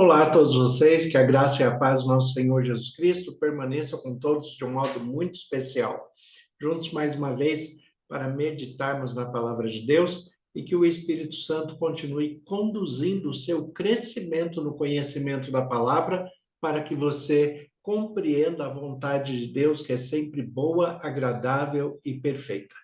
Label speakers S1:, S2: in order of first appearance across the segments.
S1: Olá a todos vocês, que a graça e a paz do nosso Senhor Jesus Cristo permaneça com todos de um modo muito especial. Juntos mais uma vez para meditarmos na palavra de Deus e que o Espírito Santo continue conduzindo o seu crescimento no conhecimento da palavra para que você compreenda a vontade de Deus, que é sempre boa, agradável e perfeita.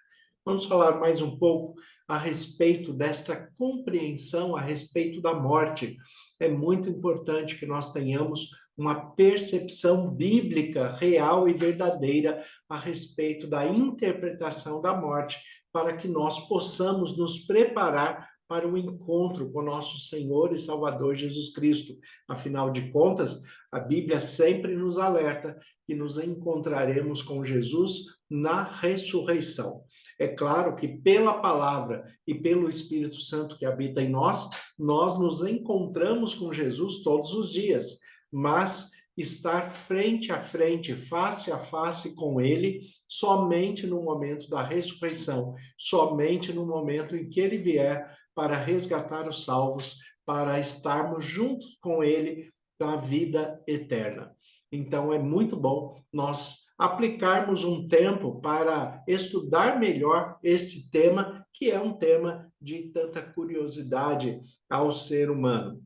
S1: Vamos falar mais um pouco a respeito desta compreensão a respeito da morte. É muito importante que nós tenhamos uma percepção bíblica real e verdadeira a respeito da interpretação da morte, para que nós possamos nos preparar para o encontro com nosso Senhor e Salvador Jesus Cristo. Afinal de contas, a Bíblia sempre nos alerta que nos encontraremos com Jesus na ressurreição. É claro que pela palavra e pelo Espírito Santo que habita em nós, nós nos encontramos com Jesus todos os dias, mas estar frente a frente, face a face com ele, somente no momento da ressurreição, somente no momento em que ele vier para resgatar os salvos, para estarmos juntos com ele na vida eterna. Então é muito bom nós aplicarmos um tempo para estudar melhor esse tema, que é um tema de tanta curiosidade ao ser humano.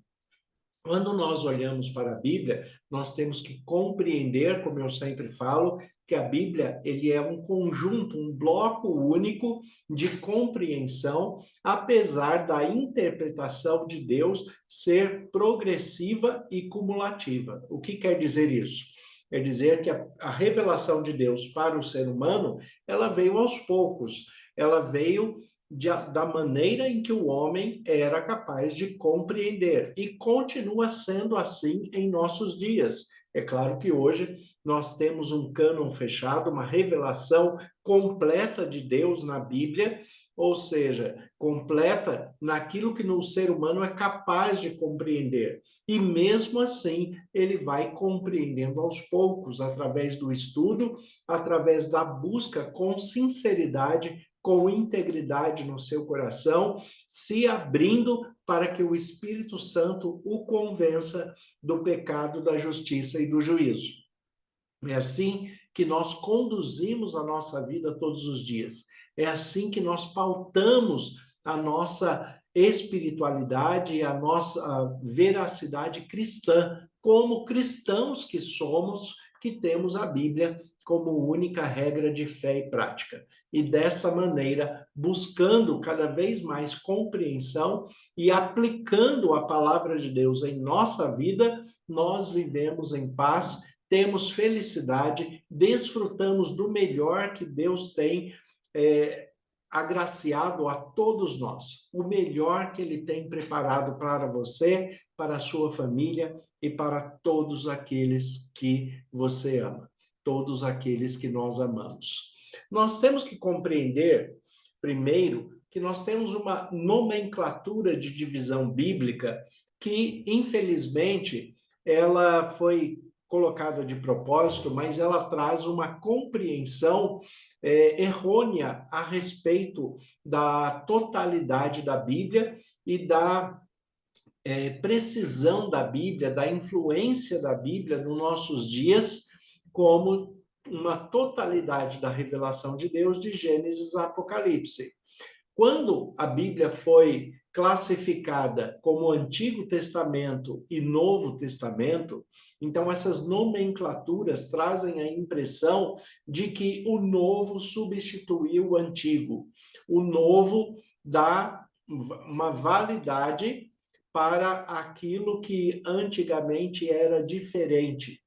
S1: Quando nós olhamos para a Bíblia, nós temos que compreender, como eu sempre falo, que a Bíblia ele é um conjunto, um bloco único de compreensão, apesar da interpretação de Deus ser progressiva e cumulativa. O que quer dizer isso? Quer dizer que a revelação de Deus para o ser humano, ela veio aos poucos, ela veio da maneira em que o homem era capaz de compreender e continua sendo assim em nossos dias. É claro que hoje nós temos um cânon fechado, uma revelação completa de Deus na Bíblia, ou seja, completa naquilo que no ser humano é capaz de compreender. E mesmo assim, ele vai compreendendo aos poucos, através do estudo, através da busca com sinceridade, com integridade no seu coração, se abrindo para que o Espírito Santo o convença do pecado, da justiça e do juízo. É assim que nós conduzimos a nossa vida todos os dias. É assim que nós pautamos a nossa espiritualidade e a nossa veracidade cristã, como cristãos que somos, que temos a Bíblia como única regra de fé e prática. E desta maneira, buscando cada vez mais compreensão e aplicando a palavra de Deus em nossa vida, nós vivemos em paz, temos felicidade, desfrutamos do melhor que Deus tem agraciado a todos nós, o melhor que Ele tem preparado para você, para a sua família e para todos aqueles que você ama, todos aqueles que nós amamos. Nós temos que compreender, primeiro, que nós temos uma nomenclatura de divisão bíblica que, infelizmente, ela foi colocada de propósito, mas ela traz uma compreensão errônea a respeito da totalidade da Bíblia e da precisão da Bíblia, da influência da Bíblia nos nossos dias, como uma totalidade da revelação de Deus de Gênesis a Apocalipse. Quando a Bíblia foi classificada como Antigo Testamento e Novo Testamento, então essas nomenclaturas trazem a impressão de que o novo substituiu o antigo. O novo dá uma validade para aquilo que antigamente era diferente.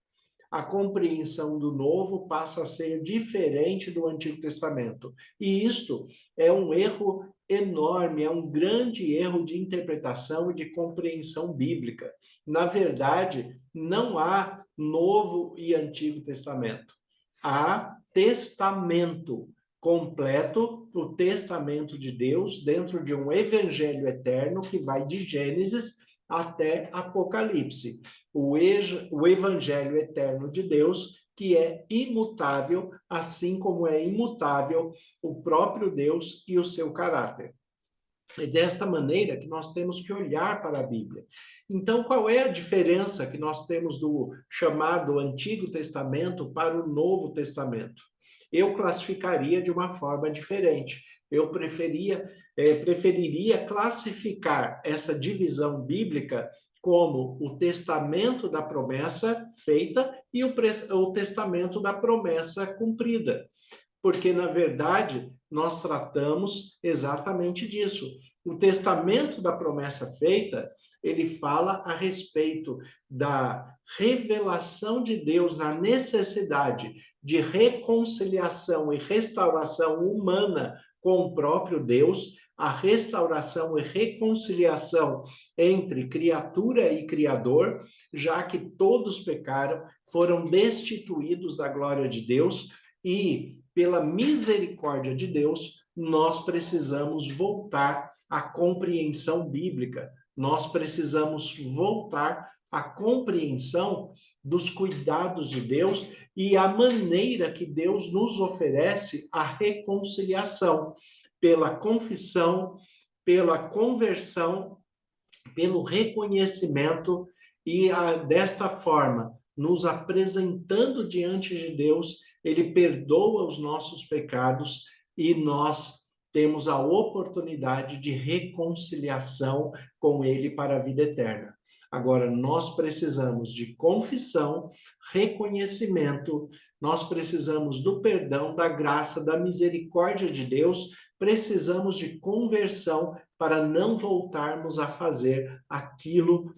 S1: A compreensão do novo passa a ser diferente do Antigo Testamento. E isto é um erro enorme, é um grande erro de interpretação e de compreensão bíblica. Na verdade, não há Novo e Antigo Testamento. Há testamento completo, o testamento de Deus, dentro de um evangelho eterno que vai de Gênesis até Apocalipse. O evangelho eterno de Deus, que é imutável, assim como é imutável o próprio Deus e o seu caráter. É desta maneira que nós temos que olhar para a Bíblia. Então, qual é a diferença que nós temos do chamado Antigo Testamento para o Novo Testamento? Eu classificaria de uma forma diferente. Eu preferiria classificar essa divisão bíblica como o testamento da promessa feita e o testamento da promessa cumprida. Porque, na verdade, nós tratamos exatamente disso. O testamento da promessa feita, ele fala a respeito da revelação de Deus na necessidade de reconciliação e restauração humana com o próprio Deus, a restauração e reconciliação entre criatura e Criador, já que todos pecaram, foram destituídos da glória de Deus e pela misericórdia de Deus, nós precisamos voltar à compreensão bíblica. Nós precisamos voltar à compreensão dos cuidados de Deus e a maneira que Deus nos oferece a reconciliação pela confissão, pela conversão, pelo reconhecimento e desta forma, nos apresentando diante de Deus, ele perdoa os nossos pecados e nós temos a oportunidade de reconciliação com ele para a vida eterna. Agora, nós precisamos de confissão, reconhecimento, nós precisamos do perdão, da graça, da misericórdia de Deus, precisamos de conversão para não voltarmos a fazer aquilo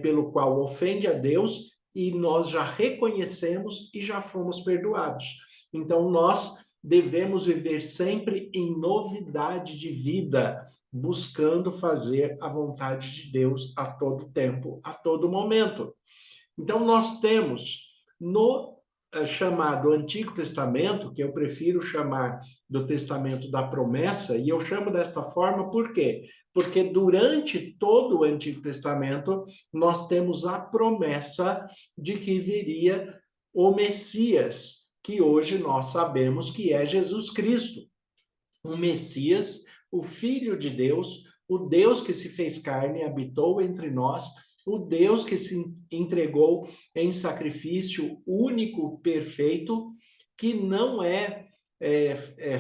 S1: pelo qual ofende a Deus e nós já reconhecemos e já fomos perdoados. Então, nós devemos viver sempre em novidade de vida, buscando fazer a vontade de Deus a todo tempo, a todo momento. Então, nós temos no chamado Antigo Testamento, que eu prefiro chamar do Testamento da Promessa, e eu chamo desta forma por quê? Porque durante todo o Antigo Testamento, nós temos a promessa de que viria o Messias, que hoje nós sabemos que é Jesus Cristo. O Messias, o Filho de Deus, o Deus que se fez carne e habitou entre nós, o Deus que se entregou em sacrifício único, perfeito, que não é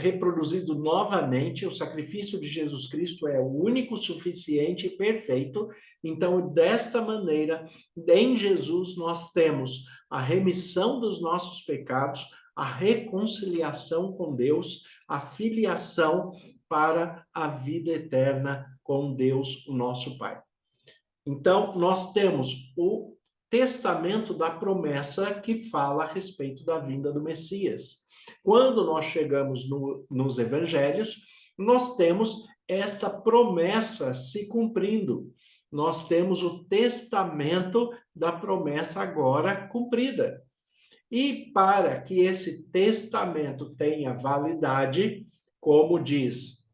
S1: reproduzido novamente. O sacrifício de Jesus Cristo é o único, suficiente e perfeito. Então, desta maneira, em Jesus nós temos a remissão dos nossos pecados, a reconciliação com Deus, a filiação para a vida eterna com Deus, o nosso Pai. Então, nós temos o testamento da promessa que fala a respeito da vinda do Messias. Quando nós chegamos nos evangelhos, nós temos esta promessa se cumprindo. Nós temos o testamento da promessa agora cumprida. E para que esse testamento tenha validade, como diz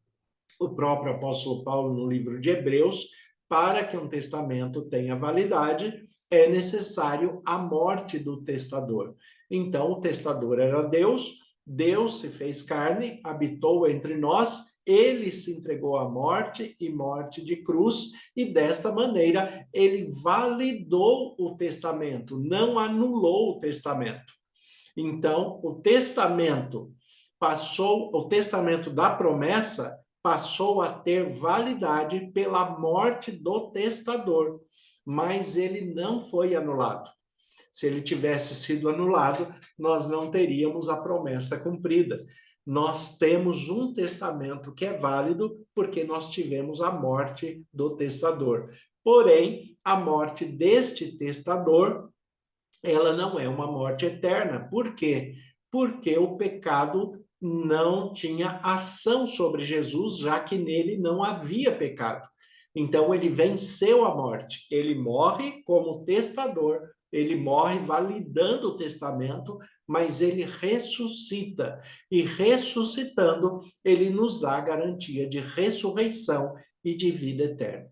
S1: o próprio apóstolo Paulo no livro de Hebreus, para que um testamento tenha validade, é necessário a morte do testador. Então, o testador era Deus, Deus se fez carne, habitou entre nós, ele se entregou à morte e morte de cruz, e desta maneira ele validou o testamento, não anulou o testamento. Então, o testamento da promessa passou a ter validade pela morte do testador, mas ele não foi anulado. Se ele tivesse sido anulado, nós não teríamos a promessa cumprida. Nós temos um testamento que é válido porque nós tivemos a morte do testador. Porém, a morte deste testador, ela não é uma morte eterna. Por quê? Porque o pecado não tinha ação sobre Jesus, já que nele não havia pecado. Então, ele venceu a morte. Ele morre como testador, ele morre validando o testamento, mas ele ressuscita. E ressuscitando, ele nos dá a garantia de ressurreição e de vida eterna.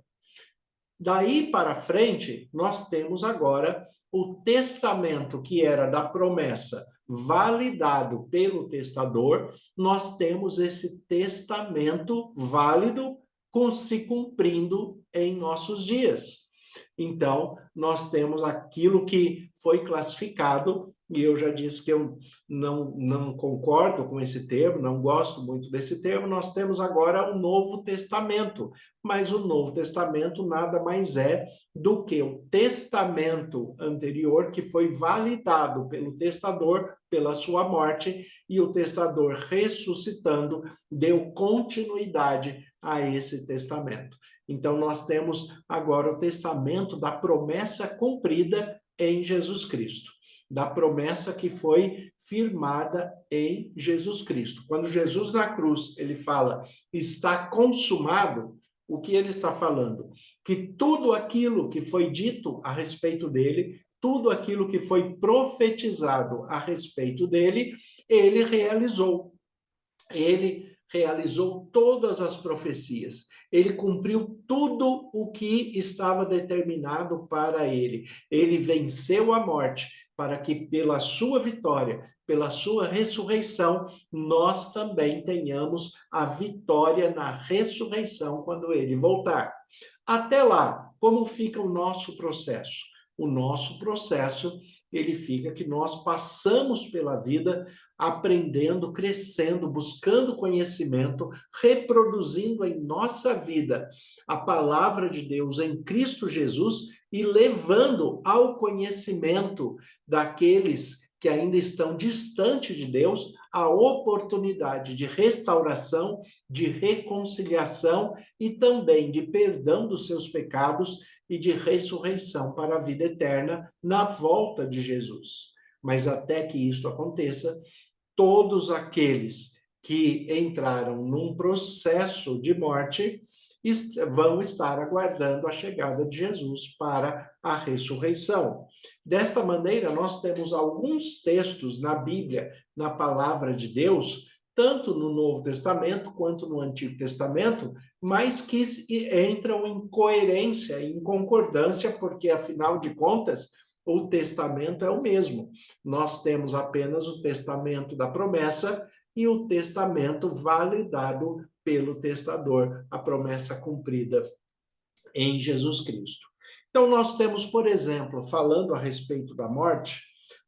S1: Daí para frente, nós temos agora o testamento que era da promessa validado pelo testador, nós temos esse testamento válido se cumprindo em nossos dias. Então, nós temos aquilo que foi classificado, e eu já disse que eu não concordo com esse termo, não gosto muito desse termo. Nós temos agora o Novo Testamento, mas o Novo Testamento nada mais é do que o testamento anterior, que foi validado pelo testador pela sua morte, e o testador ressuscitando deu continuidade a esse testamento. Então, nós temos agora o testamento da promessa cumprida em Jesus Cristo, da promessa que foi firmada em Jesus Cristo. Quando Jesus na cruz, ele fala, está consumado, o que ele está falando? Que tudo aquilo que foi dito a respeito dele, tudo aquilo que foi profetizado a respeito dele, ele realizou. Ele realizou todas as profecias. Ele cumpriu tudo o que estava determinado para ele. Ele venceu a morte para que pela sua vitória, pela sua ressurreição, nós também tenhamos a vitória na ressurreição quando ele voltar. Até lá, como fica o nosso processo? O nosso processo, ele fica que nós passamos pela vida aprendendo, crescendo, buscando conhecimento, reproduzindo em nossa vida a palavra de Deus em Cristo Jesus e levando ao conhecimento daqueles que ainda estão distantes de Deus a oportunidade de restauração, de reconciliação e também de perdão dos seus pecados e de ressurreição para a vida eterna na volta de Jesus. Mas até que isto aconteça, todos aqueles que entraram num processo de morte vão estar aguardando a chegada de Jesus para a ressurreição. Desta maneira, nós temos alguns textos na Bíblia, na palavra de Deus, tanto no Novo Testamento quanto no Antigo Testamento, mas que entram em coerência, em concordância, porque, afinal de contas, o testamento é o mesmo. Nós temos apenas o testamento da promessa e o testamento validado pelo testador, a promessa cumprida em Jesus Cristo. Então, nós temos, por exemplo, falando a respeito da morte,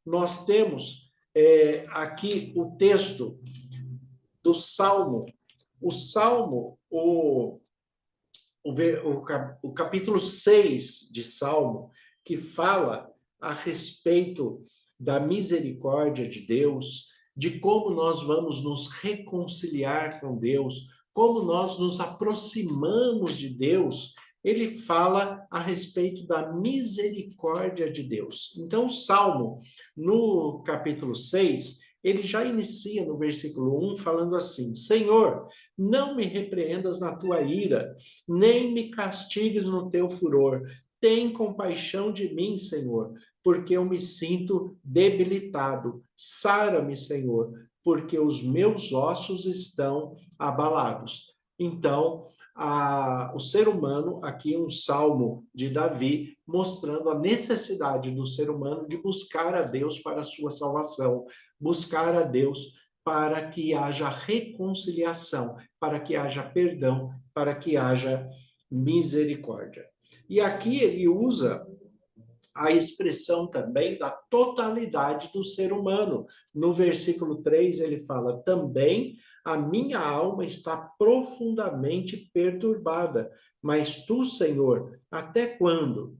S1: nós temos aqui o texto do Salmo, o capítulo 6 de Salmo, que fala a respeito da misericórdia de Deus, de como nós vamos nos reconciliar com Deus, como nós nos aproximamos de Deus. Ele fala a respeito da misericórdia de Deus. Então, o Salmo, no capítulo 6, ele já inicia no versículo 1 falando assim: Senhor, não me repreendas na tua ira, nem me castigues no teu furor. Tem compaixão de mim, Senhor, porque eu me sinto debilitado. Sara-me, Senhor, porque os meus ossos estão abalados. Então, o ser humano, aqui um salmo de Davi, mostrando a necessidade do ser humano de buscar a Deus para a sua salvação, buscar a Deus para que haja reconciliação, para que haja perdão, para que haja misericórdia. E aqui ele usa a expressão também da totalidade do ser humano. No versículo 3, ele fala: também a minha alma está profundamente perturbada, mas tu, Senhor, até quando?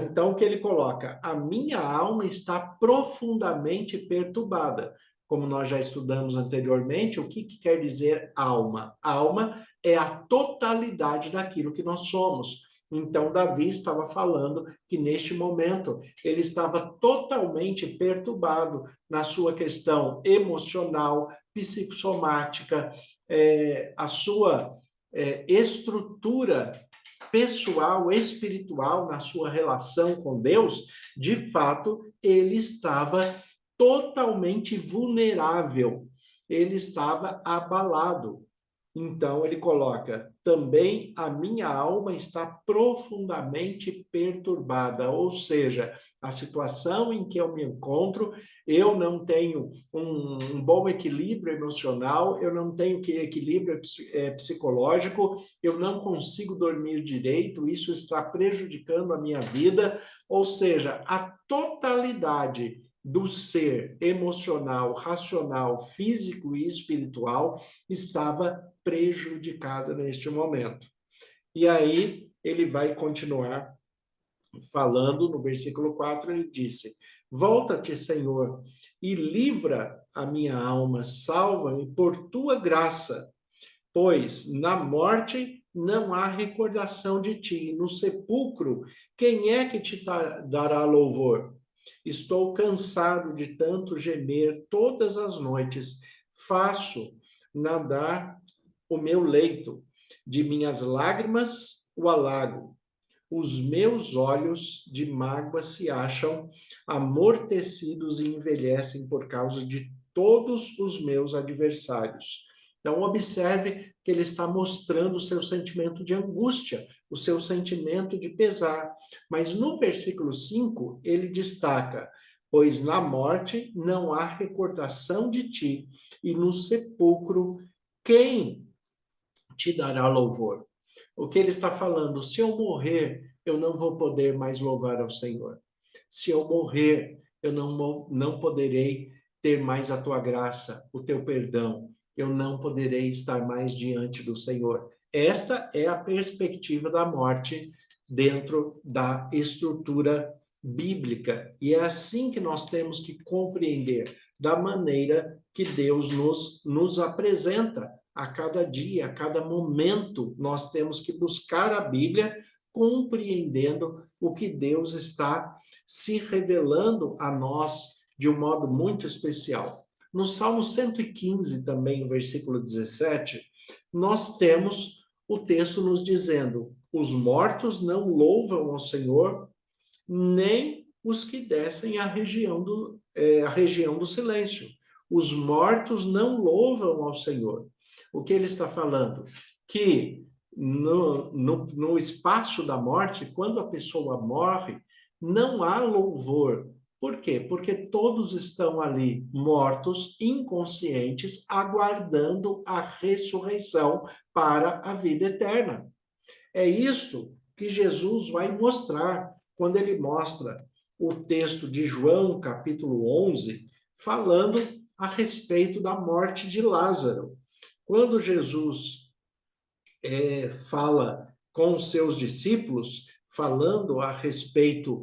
S1: Então, o que ele coloca? A minha alma está profundamente perturbada. Como nós já estudamos anteriormente, o que quer dizer alma? Alma é a totalidade daquilo que nós somos. Então, Davi estava falando que, neste momento, ele estava totalmente perturbado na sua questão emocional, psicossomática, a sua estrutura pessoal, espiritual, na sua relação com Deus. De fato, ele estava totalmente vulnerável, ele estava abalado. Então ele coloca: também a minha alma está profundamente perturbada, ou seja, a situação em que eu me encontro, eu não tenho um bom equilíbrio emocional, eu não tenho equilíbrio psicológico, eu não consigo dormir direito, isso está prejudicando a minha vida, ou seja, a totalidade do ser emocional, racional, físico e espiritual estava prejudicada neste momento. E aí ele vai continuar falando no versículo 4, ele disse: volta-te, Senhor, e livra a minha alma, salva-me por tua graça, pois na morte não há recordação de ti, no sepulcro, quem é que te dará louvor? Estou cansado de tanto gemer todas as noites, faço nadar o meu leito, de minhas lágrimas o alago. Os meus olhos de mágoa se acham amortecidos e envelhecem por causa de todos os meus adversários. Então, observe que ele está mostrando o seu sentimento de angústia, o seu sentimento de pesar. Mas no versículo 5, ele destaca: pois na morte não há recordação de ti, e no sepulcro, quem te dará louvor? O que ele está falando? Se eu morrer, eu não vou poder mais louvar ao Senhor. Se eu morrer, eu não poderei ter mais a tua graça, o teu perdão. Eu não poderei estar mais diante do Senhor. Esta é a perspectiva da morte dentro da estrutura bíblica. E é assim que nós temos que compreender, da maneira que Deus nos apresenta a cada dia, a cada momento, nós temos que buscar a Bíblia, compreendendo o que Deus está se revelando a nós de um modo muito especial. No Salmo 115, também, no versículo 17, nós temos o texto nos dizendo: os mortos não louvam ao Senhor, nem os que descem à a região do silêncio. Os mortos não louvam ao Senhor. O que ele está falando? Que no espaço da morte, quando a pessoa morre, não há louvor. Por quê? Porque todos estão ali mortos, inconscientes, aguardando a ressurreição para a vida eterna. É isto que Jesus vai mostrar quando ele mostra o texto de João, capítulo 11, falando a respeito da morte de Lázaro. Quando Jesus fala com os seus discípulos, falando a respeito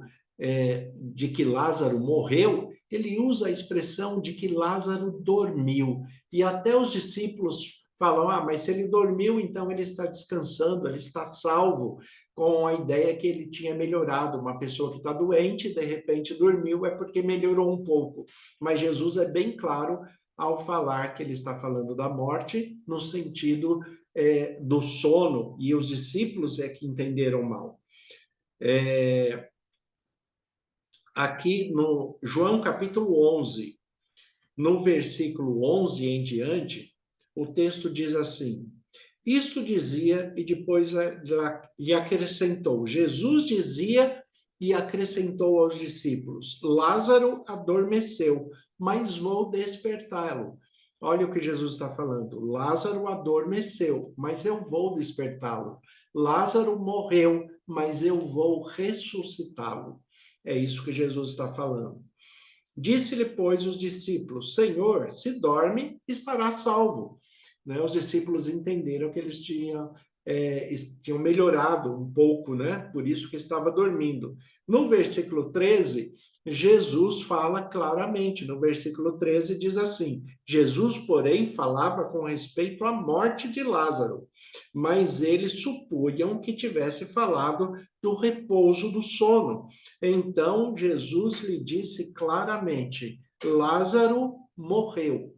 S1: de que Lázaro morreu, ele usa a expressão de que Lázaro dormiu. E até os discípulos falam: ah, mas se ele dormiu, então ele está descansando, ele está salvo, com a ideia que ele tinha melhorado. Uma pessoa que está doente, de repente dormiu, é porque melhorou um pouco. Mas Jesus é bem claro ao falar que ele está falando da morte, no sentido do sono, e os discípulos é que entenderam mal. Aqui no João capítulo 11, no versículo 11 em diante, o texto diz assim: isto dizia e depois e acrescentou. Jesus dizia e acrescentou aos discípulos: Lázaro adormeceu, mas vou despertá-lo. Olha o que Jesus está falando. Lázaro adormeceu, mas eu vou despertá-lo. Lázaro morreu, mas eu vou ressuscitá-lo. É isso que Jesus está falando. Disse-lhe, pois, os discípulos: Senhor, se dorme, estará salvo. Né? Os discípulos entenderam que eles tinham melhorado um pouco, né? Por isso que estava dormindo. No versículo 13, Jesus fala claramente. No versículo 13 diz assim: Jesus, porém, falava com respeito à morte de Lázaro, mas eles supunham que tivesse falado do repouso do sono. Então Jesus lhe disse claramente: Lázaro morreu.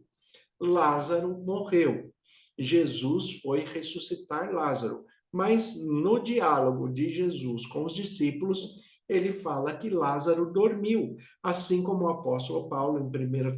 S1: Lázaro morreu. Jesus foi ressuscitar Lázaro. Mas no diálogo de Jesus com os discípulos, ele fala que Lázaro dormiu, assim como o apóstolo Paulo, em 1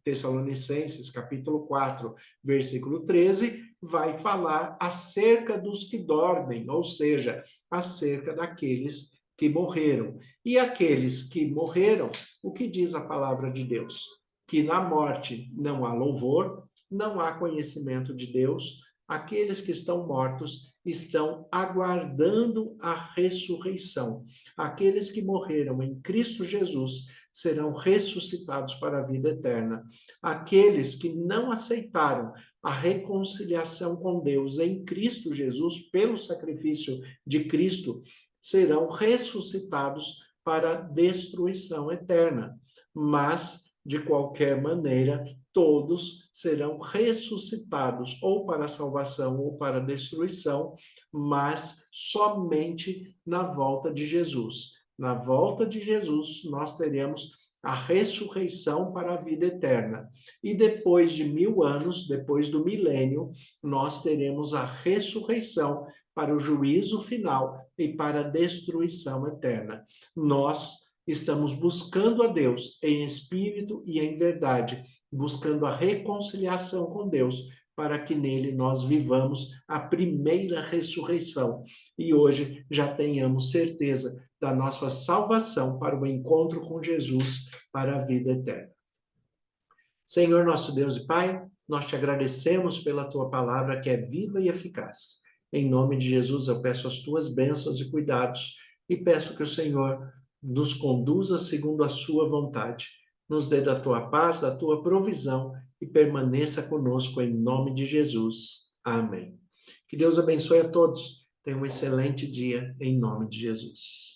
S1: Tessalonicenses, capítulo 4, versículo 13, vai falar acerca dos que dormem, ou seja, acerca daqueles que morreram. E aqueles que morreram, o que diz a palavra de Deus? Que na morte não há louvor, não há conhecimento de Deus, aqueles que estão mortos estão aguardando a ressurreição. Aqueles que morreram em Cristo Jesus serão ressuscitados para a vida eterna. Aqueles que não aceitaram a reconciliação com Deus em Cristo Jesus, pelo sacrifício de Cristo, serão ressuscitados para a destruição eterna. Mas, de qualquer maneira, todos serão ressuscitados ou para a salvação ou para a destruição, mas somente na volta de Jesus. Na volta de Jesus, nós teremos a ressurreição para a vida eterna. E depois de 1000 anos, depois do milênio, nós teremos a ressurreição para o juízo final e para a destruição eterna. Nós estamos buscando a Deus em espírito e em verdade, buscando a reconciliação com Deus, para que nele nós vivamos a primeira ressurreição e hoje já tenhamos certeza da nossa salvação para o encontro com Jesus para a vida eterna. Senhor nosso Deus e Pai, nós te agradecemos pela tua palavra que é viva e eficaz. Em nome de Jesus eu peço as tuas bênçãos e cuidados e peço que o Senhor nos conduza segundo a sua vontade. Nos dê da tua paz, da tua provisão e permaneça conosco em nome de Jesus. Amém. Que Deus abençoe a todos. Tenha um excelente dia em nome de Jesus.